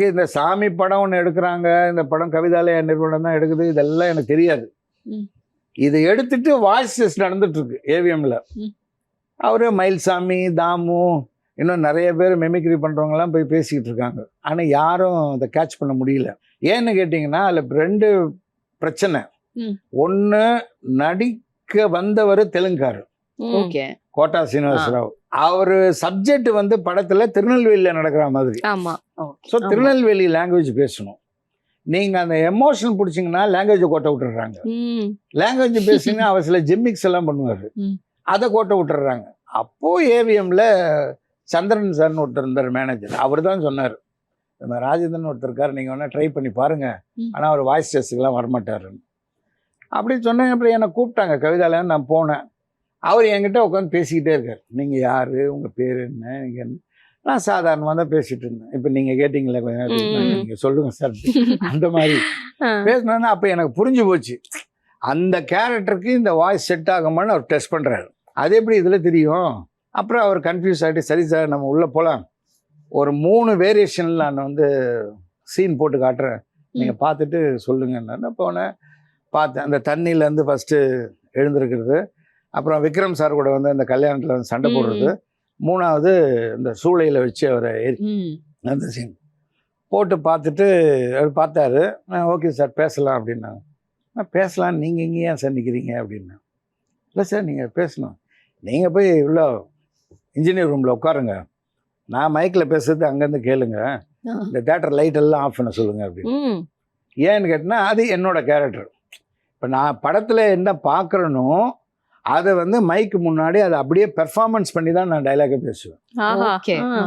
இந்த சாமி படம் ஒன்று எடுக்கிறாங்க, இந்த படம் கவிதாலயா நிறுவனம் தான் எடுக்குது, இதெல்லாம் எனக்கு தெரியாது. இது எடுத்துட்டு வாய்ஸ் டெஸ்ட் நடந்துட்டு இருக்கு ஏவிஎம்ல. அவரு மயில்சாமி, தாமு, இன்னும் நிறைய பேர் மெமிக்ரி பண்றவங்கலாம் போய் பேசிக்கிட்டு இருக்காங்க. ஆனால் யாரும் அதை கேட்ச் பண்ண முடியல. ஏன்னு கேட்டிங்கன்னா அதில் 2 பிரச்சனை. ஒன்று, நடிக்க வந்தவர் தெலுங்காரு, கோட்டா சீனிவாசராவ். அவர் சப்ஜெக்ட் வந்து படத்தில் திருநெல்வேலியில் நடக்கிற மாதிரி. ஸோ திருநெல்வேலி லாங்குவேஜ் பேசணும். நீங்கள் அந்த எமோஷன் பிடிச்சிங்கன்னா லாங்குவேஜை கோட்டை விட்டுறாங்க. லாங்குவேஜ் பேசிங்கன்னா அவர் சில ஜிம்மிக்ஸ் எல்லாம் பண்ணுவார், அதை கோட்டை விட்டுறாங்க. அப்போது ஏவிஎம்ல சந்திரன் சார்னு ஒருத்தர் இருந்தார் மேனேஜர். அவர் தான் சொன்னார், இந்த ராஜேந்திரன் ஒருத்தர் இருக்கார், நீங்கள் வேணால் ட்ரை பண்ணி பாருங்கள், ஆனால் அவர் வாய்ஸ் டெஸ்ட்டுக்கெலாம் வரமாட்டாருன்னு அப்படி சொன்னேன். அப்புறம் என்னை கூப்பிட்டாங்க கவிதாலயான்னு. நான் போனேன். அவர் என்கிட்ட உட்காந்து பேசிக்கிட்டே இருக்கார். நீங்கள் யார், உங்கள் பேர் என்ன, நீங்கள் என்ன. நான் சாதாரணமாக தான் பேசிகிட்டு இருந்தேன். இப்போ நீங்கள் கேட்டிங்களே கொஞ்ச நேரம், நீங்கள் சொல்லுங்கள் சார், அந்த மாதிரி பேசினோன்னா அப்போ எனக்கு புரிஞ்சு போச்சு, அந்த கேரக்டருக்கு இந்த வாய்ஸ் செட் ஆகுமான்னு அவர் டெஸ்ட் பண்ணுறாரு. அது எப்படி இதில் தெரியும்? அப்புறம் அவர் கன்ஃபியூஸ் ஆகிட்டு, சரி சார் நம்ம உள்ளே போகலாம், ஒரு 3 வேரியேஷனில் நான் வந்து சீன் போட்டு காட்டுறேன், நீங்கள் பார்த்துட்டு சொல்லுங்கன்னு போனேன். பார்த்தேன். அந்த தண்ணியிலேருந்து ஃபஸ்ட்டு எழுந்திருக்கிறது, அப்புறம் விக்ரம் சார் கூட வந்து அந்த கல்யாணத்தில் வந்து சண்டை போடுறது, 3வது இந்த சூளையில் வச்சு அவரை அந்த சீன் போட்டு பார்த்துட்டு அவர் பார்த்தாரு. ஓகே சார் பேசலாம் அப்படின்னாங்க. நான் பேசலாம், நீங்கள் இங்கே ஏன் சார் நிற்கிறீங்க அப்படின்னா. இல்லை சார் நீங்கள் பேசணும், நீங்கள் போய் உள்ள இன்ஜினியர் ரூமில் உட்காருங்க, நான் மைக்கில் பேசுறது அங்கேருந்து கேளுங்க, இந்த தேட்டர் லைட் எல்லாம் ஆஃப் பண்ண சொல்லுங்கள் அப்படின்னு. ஏன்னு கேட்டினா அது என்னோட கேரக்டர். இப்போ நான் படத்தில் என்ன பார்க்குறேனோ அதை வந்து மைக்கு முன்னாடி அதை அப்படியே பெர்ஃபார்மன்ஸ் பண்ணி தான் நான் டைலாகை பேசுவேன்.